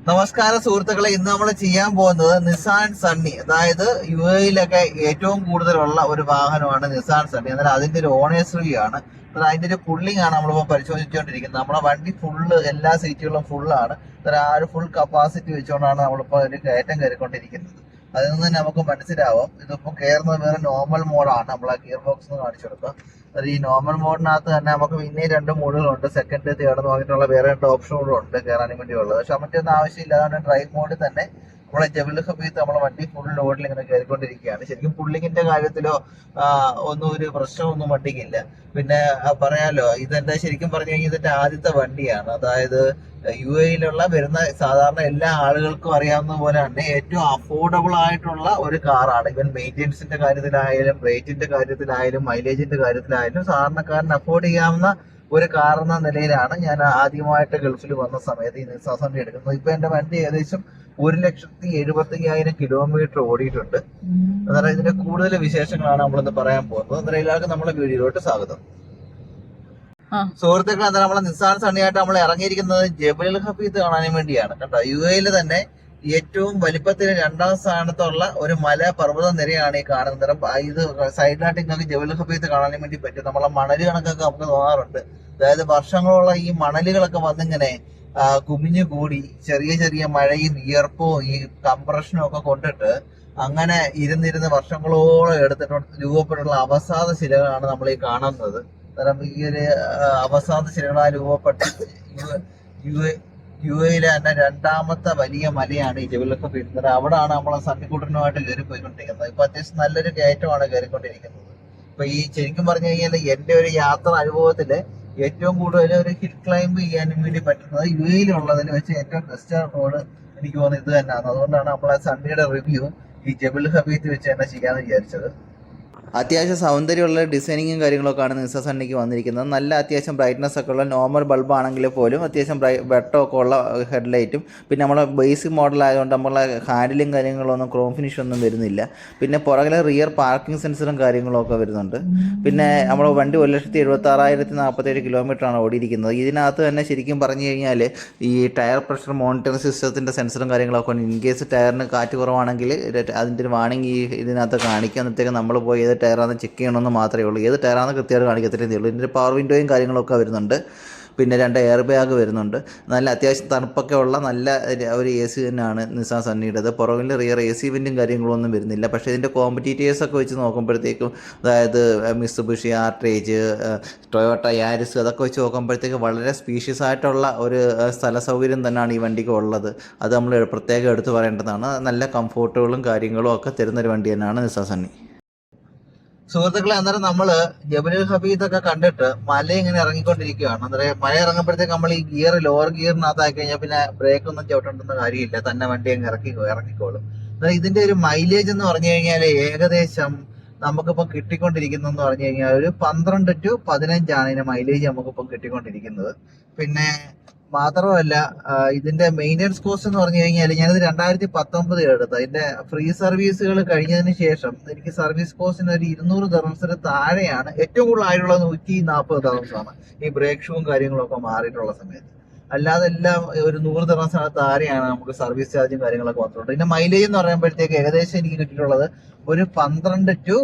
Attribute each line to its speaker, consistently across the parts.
Speaker 1: നമസ്കാരം സുഹൃത്തുക്കളെ, ഇന്ന് നമ്മൾ ചെയ്യാൻ പോകുന്നത് നിസാൻ സണ്ണി, അതായത് യു എയിലൊക്കെ ഏറ്റവും കൂടുതലുള്ള ഒരു വാഹനമാണ് നിസാൻ സണ്ണി. എന്നാൽ അതിന്റെ ഒരു ഓണേഴ്സ് റിവ്യൂ ആണ്. അതിന്റെ ഒരു പുള്ളിങ് ആണ് നമ്മളിപ്പോൾ പരിശോധിച്ചുകൊണ്ടിരിക്കുന്നത്. നമ്മുടെ വണ്ടി ഫുള്ള്, എല്ലാ സീറ്റുകളും ഫുള്ളാണ്. ആ ഒരു ഫുൾ കപ്പാസിറ്റി വെച്ചുകൊണ്ടാണ് നമ്മളിപ്പോൾ ഒരു കയറ്റം കയറിക്കൊണ്ടിരിക്കുന്നത്. അതിൽ നിന്ന് തന്നെ നമുക്ക് മനസ്സിലാവും ഇതിപ്പോൾ കയറുന്നത് വേറെ നോർമൽ മോഡാണ്. നമ്മൾ ആ ഗിയർ ബോക്സ് ഒന്ന് കാണിച്ചു കൊടുക്കുക. ഈ നോർമൽ മോഡിനകത്ത് തന്നെ നമുക്ക് പിന്നെ 2 മോഡുകളുണ്ട്. സെക്കൻഡ്, തേർഡ് എന്ന് പറഞ്ഞിട്ടുള്ള വേറെ 2 ഓപ്ഷനുകളും ഉണ്ട് കയറാനും വേണ്ടിയുള്ളത്. പക്ഷെ മറ്റൊന്നും ആവശ്യമില്ല. അതാണ് ഡ്രൈവ് മോഡിൽ തന്നെ നമ്മളെ ജബൽ ഖഫീത്ത് നമ്മളെ വണ്ടി ഫുൾ ലോഡിൽ ഇങ്ങനെ കയറിക്കൊണ്ടിരിക്കുകയാണ്. ശരിക്കും പുള്ളിങ്ങിന്റെ കാര്യത്തിലോ ഒന്നും ഒരു പ്രശ്നമൊന്നും വണ്ടിക്കില്ല. പിന്നെ പറയാലോ, ഇതെന്റെ ശരിക്കും പറഞ്ഞു കഴിഞ്ഞാൽ ഇതിന്റെ ആദ്യത്തെ വണ്ടിയാണ്. അതായത് യു എയിലുള്ള വരുന്ന സാധാരണ എല്ലാ ആളുകൾക്കും അറിയാവുന്ന പോലെ തന്നെ ഏറ്റവും അഫോർഡബിൾ ആയിട്ടുള്ള ഒരു കാറാണ്. ഇവൻ മെയിൻ്റെനൻസിന്റെ കാര്യത്തിലായാലും, റേറ്റിന്റെ കാര്യത്തിലായാലും, മൈലേജിന്റെ കാര്യത്തിലായാലും സാധാരണക്കാരന് അഫോർഡ് ചെയ്യാവുന്ന ഒരു കാർ എന്ന നിലയിലാണ് ഞാൻ ആദ്യമായിട്ട് ഗൾഫിൽ വന്ന സമയത്ത് ഈ നിസാൻ സണ്ണി എടുക്കുന്നത്. ഇപ്പൊ എന്റെ വണ്ടി ഏകദേശം 1,75,000 കിലോമീറ്റർ ഓടിയിട്ടുണ്ട്. അന്നേരം ഇതിന്റെ കൂടുതൽ വിശേഷങ്ങളാണ് നമ്മളിന്ന് പറയാൻ പോകുന്നത്. അന്നേരം എല്ലാവർക്കും നമ്മളെ വീഡിയോയിലോട്ട് സ്വാഗതം. സുഹൃത്തുക്കൾ, എന്താ നമ്മളെ നിസാൻ സണ്ണിയായിട്ട് നമ്മൾ ഇറങ്ങിയിരിക്കുന്നത് ജബൽ ഖഫീത്ത് കാണാനും വേണ്ടിയാണ്. കണ്ടോ, യു എയിൽ തന്നെ ഏറ്റവും വലിപ്പത്തിന് 2ാം സ്ഥാനത്തുള്ള ഒരു പർവ്വത നിരയാണ് ഈ കാണുന്നത്. ഇത് സൈഡിലായിട്ട് നിങ്ങൾക്ക് ജബൽ ഖഫീത്ത് കാണാനും വേണ്ടി പറ്റും. നമ്മളെ മണല് കണക്കൊക്കെ നമുക്ക് തോന്നാറുണ്ട്. അതായത് വർഷങ്ങളുള്ള ഈ മണലുകളൊക്കെ വന്നിങ്ങനെ കുമിഞ്ഞു കൂടി ചെറിയ ചെറിയ മഴയും വിയർപ്പും ഈ കംപ്രഷനും ഒക്കെ കൊണ്ടിട്ട് അങ്ങനെ ഇരുന്നിരുന്ന് വർഷങ്ങളോളം എടുത്തിട്ട് രൂപപ്പെട്ടുള്ള അവസാദ ശിലകളാണ് നമ്മൾ ഈ കാണുന്നത്. കാരണം ഈ ഒരു അവസാദ ശിലകളായി രൂപപ്പെട്ട യു എയിലെ തന്നെ 2ാമത്തെ വലിയ മലയാണ് ഈ ജബൽ ഖഫീത്ത്. അവിടെയാണ് നമ്മളെ സണ്ണിക്കുട്ടനുമായിട്ട് കയറി പോയിക്കൊണ്ടിരിക്കുന്നത്. ഇപ്പൊ അത്യാവശ്യം നല്ലൊരു കയറ്റമാണ് കയറിക്കൊണ്ടിരിക്കുന്നത്. ഇപ്പൊ ഈ ശരിക്കും പറഞ്ഞു കഴിഞ്ഞാൽ എന്റെ ഒരു യാത്ര അനുഭവത്തില് ഏറ്റവും കൂടുതൽ ഒരു ഹിൽ ക്ലൈംബ് ചെയ്യാനും വേണ്ടി പറ്റുന്നത് യു എയിലുള്ളതിൽ വെച്ച് ഏറ്റവും ബെസ്റ്റ് റോഡ് എനിക്ക് തോന്നുന്നത് ഇത് തന്നെയാണ്. അതുകൊണ്ടാണ് നമ്മളെ സണ്ണിയുടെ റിവ്യൂ ഈ ജബൽ ഖഫീത്ത് വെച്ച് തന്നെ ചെയ്യാന്ന് വിചാരിച്ചത്.
Speaker 2: അത്യാവശ്യം സൗന്ദര്യമുള്ള ഡിസൈനിങ്ങും കാര്യങ്ങളൊക്കെയാണ് നിസാൻ സണ്ണിക്ക് വന്നിരിക്കുന്നത്. നല്ല അത്യാവശ്യം ബ്രൈറ്റ്നസ് ഒക്കെ ഉള്ള നോർമൽ ബൾബ് ആണെങ്കിൽ പോലും അത്യാവശ്യം വെട്ടമൊക്കെ ഉള്ള ഹെഡ്ലൈറ്റും, പിന്നെ നമ്മളെ ബേസിക് മോഡൽ ആയതുകൊണ്ട് നമ്മളെ ഹാൻഡിലും കാര്യങ്ങളൊന്നും ക്രോം ഫിനിഷ് ഒന്നും വരുന്നില്ല. പിന്നെ പുറകിലെ റിയർ പാർക്കിംഗ് സെൻസറും കാര്യങ്ങളൊക്കെ വരുന്നുണ്ട്. പിന്നെ നമ്മുടെ വണ്ടി 1,76,047 കിലോമീറ്ററാണ് ഓടിയിരിക്കുന്നത്. ഇതിനകത്ത് തന്നെ ശരിക്കും പറഞ്ഞു കഴിഞ്ഞാൽ ഈ ടയർ പ്രഷർ മോണിറ്ററിംഗ് സിസ്റ്റത്തിൻ്റെ സെൻസറും കാര്യങ്ങളൊക്കെ ഉണ്ട്. ഇൻ കേസ് ടയറിന് കാറ്റ് കുറവാണെങ്കിൽ അതിൻ്റെ ഒരു വാണിംഗ് ഈ ഇതിനകത്ത് കാണിക്കുക. അന്നത്തേക്ക് നമ്മൾ പോയി ഏത് ടയറാണെന്ന് ചെക്ക് ചെയ്യണമെന്ന് മാത്രമേ ഉള്ളൂ. ഏത് ടയറാണെന്ന് കൃത്യമായിട്ട് കാണിക്കത്തേ ഉള്ളൂ. ഇതിൻ്റെ പവർ വിൻഡോയും കാര്യങ്ങളൊക്കെ വരുന്നുണ്ട്. പിന്നെ 2 എയർ ബാഗ് വരുന്നുണ്ട്. നല്ല അത്യാവശ്യം തണുപ്പൊക്കെ ഉള്ള നല്ല ഒരു AC തന്നെയാണ് നിസാൻ സണ്ണിയുടേത്. പുറകിൽ റിയർ AC വെൻറ്റും കാര്യങ്ങളൊന്നും വരുന്നില്ല. പക്ഷേ ഇതിൻ്റെ കോമ്പറ്റീറ്റേഴ്സൊക്കെ വെച്ച് നോക്കുമ്പോഴത്തേക്കും, അതായത് മിത്സുബിഷി ആർട്രേജ്, ടൊയോട്ട യാരിസ്, അതൊക്കെ വെച്ച് നോക്കുമ്പോഴത്തേക്ക് വളരെ സ്പീഷ്യസ് ആയിട്ടുള്ള ഒരു സ്ഥല സൗകര്യം തന്നെയാണ് ഈ വണ്ടിക്ക് ഉള്ളത്. അത് നമ്മൾ പ്രത്യേകം എടുത്തു പറയേണ്ടതാണ്. നല്ല കംഫോർട്ടുകളും കാര്യങ്ങളും ഒക്കെ തരുന്നൊരു വണ്ടി തന്നെയാണ് നിസാൻ സണ്ണി.
Speaker 1: സുഹൃത്തുക്കളെ, അന്നേരം നമ്മള് ജബൽ ഖഫീത്ത് ഒക്കെ കണ്ടിട്ട് മല ഇങ്ങനെ ഇറങ്ങിക്കൊണ്ടിരിക്കുകയാണ്. അന്നേരം മല ഇറങ്ങുമ്പോഴത്തേക്ക് നമ്മൾ ഈ ഗിയർ ലോവർ ഗിയറിനകത്താക്കി കഴിഞ്ഞാൽ പിന്നെ ബ്രേക്ക് ഒന്നും ചവിട്ടേണ്ടെന്ന കാര്യമില്ല, തന്നെ വണ്ടി അങ്ങ് ഇറങ്ങിക്കോളും. അന്നേരം ഇതിന്റെ ഒരു മൈലേജ് എന്ന് പറഞ്ഞു കഴിഞ്ഞാൽ ഏകദേശം നമുക്കിപ്പം കിട്ടിക്കൊണ്ടിരിക്കുന്നതെന്ന് പറഞ്ഞു കഴിഞ്ഞാൽ ഒരു 12 to 15 ആണ് ഇതിന്റെ മൈലേജ് നമുക്കിപ്പം കിട്ടിക്കൊണ്ടിരിക്കുന്നത്. പിന്നെ മാത്രമല്ല, ഇതിന്റെ മെയിൻ്റെനൻസ് കോസ്റ്റ് എന്ന് പറഞ്ഞു കഴിഞ്ഞാൽ ഞാനിത് 2019 എടുത്തത്. അതിന്റെ ഫ്രീ സർവീസുകൾ കഴിഞ്ഞതിന് ശേഷം എനിക്ക് സർവീസ് കോസ്റ്റിന് ഒരു 200 ദിർഹംസിന് താഴെയാണ്. ഏറ്റവും കൂടുതൽ ആയിട്ടുള്ളത് 140 ദിർഹംസാണ് ഈ ബ്രേക്ക് ഷൂവും കാര്യങ്ങളൊക്കെ മാറിയിട്ടുള്ള സമയത്ത്. അല്ലാതെ എല്ലാം ഒരു 100 ദിർഹംസിന് താഴെയാണ് നമുക്ക് സർവീസ് ചാർജും കാര്യങ്ങളൊക്കെ വന്നിട്ടുണ്ട്. ഇതിന്റെ മൈലേജ് എന്ന് പറയുമ്പോഴത്തേക്ക് ഏകദേശം എനിക്ക് കിട്ടിയിട്ടുള്ളത് ഒരു 12 to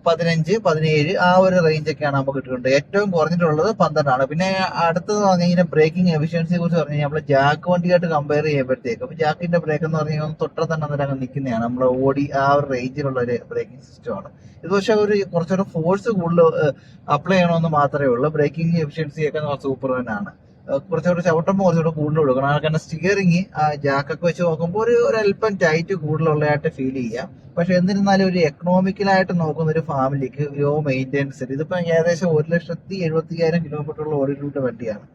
Speaker 1: 15, 17 ആ ഒരു റേഞ്ചൊക്കെയാണ് നമുക്ക് കിട്ടുന്നത്. ഏറ്റവും കുറഞ്ഞിട്ടുള്ളത് 12 ആണ്. പിന്നെ അടുത്തത് പറഞ്ഞു കഴിഞ്ഞാൽ ബ്രേക്കിംഗ് എഫിഷ്യൻസിയെ കുറിച്ച് പറഞ്ഞു കഴിഞ്ഞാൽ നമ്മൾ ജാക്ക് വണ്ടിയായിട്ട് കമ്പയർ ചെയ്യുമ്പോഴത്തേക്കും ജാക്കിന്റെ ബ്രേക്ക് എന്ന് പറഞ്ഞു കഴിഞ്ഞാൽ തൊട്ട തന്നെ അങ്ങ് നിൽക്കുന്നതാണ്. നമ്മൾ ഓടി ആ ഒരു റേഞ്ചിലുള്ള ഒരു ബ്രേക്കിംഗ് സിസ്റ്റമാണ് ഇത്. പക്ഷെ ഒരു കുറച്ചൊരു ഫോഴ്സ് കൂടുതൽ അപ്ലൈ ചെയ്യണമെന്ന് മാത്രമേ ഉള്ളൂ. ബ്രേക്കിംഗ് എഫിഷ്യൻസി ഒക്കെ സൂപ്പർ തന്നെയാണ്. കുറച്ചുകൂടെ ചവിട്ടുമ്പോൾ കുറച്ചുകൂടെ കൂടുതൽ കൊടുക്കണം. കാരണം സ്റ്റിയറിങ് ജാക്കൊക്കെ വെച്ച് നോക്കുമ്പോൾ ഒരു അല്പം ടൈറ്റ് കൂടുതലുള്ളതായിട്ട് ഫീൽ ചെയ്യാം. പക്ഷെ എന്നിരുന്നാലും ഒരു എക്കണോമിക്കലായിട്ട് നോക്കുന്ന ഒരു ഫാമിലിക്ക് ലോ മെയിൻ്റെനൻസ്, ഇതിപ്പോ ഏകദേശം 1,70,000 കിലോമീറ്ററുള്ള ഓടിയിട്ടുള്ള വണ്ടിയാണ്.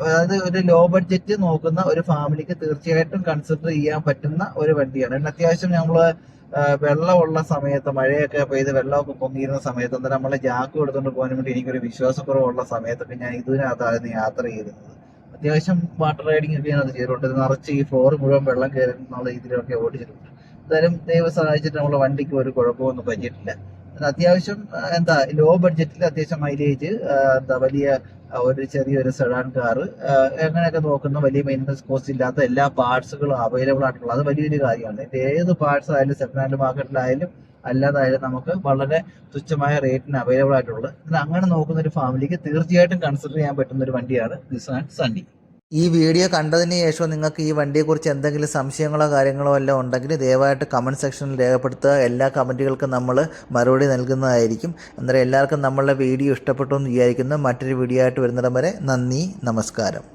Speaker 1: അതായത് ഒരു ലോ ബഡ്ജറ്റ് നോക്കുന്ന ഒരു ഫാമിലിക്ക് തീർച്ചയായിട്ടും കൺസിഡർ ചെയ്യാൻ പറ്റുന്ന ഒരു വണ്ടിയാണ്. പിന്നെ അത്യാവശ്യം നമ്മള് വെള്ളമുള്ള സമയത്ത്, മഴയൊക്കെ പെയ്ത് വെള്ളമൊക്കെ പൊങ്ങിയിരുന്ന സമയത്ത്, അന്നേരം നമ്മളെ ജാക്ക് എടുത്തുകൊണ്ട് പോകാൻ വേണ്ടി എനിക്കൊരു വിശ്വാസക്കുറവുള്ള സമയത്തൊക്കെ ഞാൻ ഇതിനകത്തായിരുന്നു യാത്ര ചെയ്തിരുന്നത്. അത്യാവശ്യം വാട്ടർ റൈഡിങ് ഒക്കെ അത് ചെയ്തിട്ടുണ്ട്. നിറച്ച് ഈ ഫ്ലോർ മുഴുവൻ വെള്ളം കയറി എന്നുള്ള രീതിയിലൊക്കെ ഓടിച്ചിട്ടുണ്ട്. എന്തായാലും ദൈവം സഹായിച്ചിട്ട് നമ്മളെ വണ്ടിക്ക് ഒരു കുഴപ്പമൊന്നും പറ്റിയിട്ടില്ല. അത്യാവശ്യം ലോ ബഡ്ജറ്റിൽ അത്യാവശ്യം മൈലേജ്, വലിയ ഒരു ചെറിയൊരു സെഡാൻ കാറ്, അങ്ങനെയൊക്കെ നോക്കുന്ന വലിയ മെയിൻ്റനൻസ് കോസ്റ്റ് ഇല്ലാത്ത എല്ലാ പാർട്സുകളും അവൈലബിൾ ആയിട്ടുള്ളത് അത് വലിയൊരു കാര്യമാണ്. ഇതിന്റെ ഏത് പാർട്സ് ആയാലും സെക്കൻഡ് ഹാൻഡ് മാർക്കറ്റിലായാലും അല്ലാതായാലും നമുക്ക് വളരെ തുച്ഛമായ റേറ്റിന് അവൈലബിൾ ആയിട്ടുള്ളത്. അങ്ങനെ നോക്കുന്ന ഒരു ഫാമിലിക്ക് തീർച്ചയായിട്ടും കൺസിഡർ ചെയ്യാൻ പറ്റുന്ന ഒരു വണ്ടിയാണ് നിസാൻ സണ്ണി.
Speaker 2: ഈ വീഡിയോ കണ്ടതിന് ശേഷം നിങ്ങൾക്ക് ഈ വണ്ടിയെക്കുറിച്ച് എന്തെങ്കിലും സംശയങ്ങളോ കാര്യങ്ങളോ എല്ലാം ഉണ്ടെങ്കിൽ ദയവായിട്ട് കമൻറ്റ് സെക്ഷനിൽ രേഖപ്പെടുത്തുക. എല്ലാ കമൻറ്റുകൾക്കും നമ്മൾ മറുപടി നൽകുന്നതായിരിക്കും. അന്നേരം എല്ലാവർക്കും നമ്മളുടെ വീഡിയോ ഇഷ്ടപ്പെട്ടു എന്ന് വിചാരിക്കുന്നു. മറ്റൊരു വീഡിയോ ആയിട്ട് വരുന്നിടം വരെ നന്ദി, നമസ്കാരം.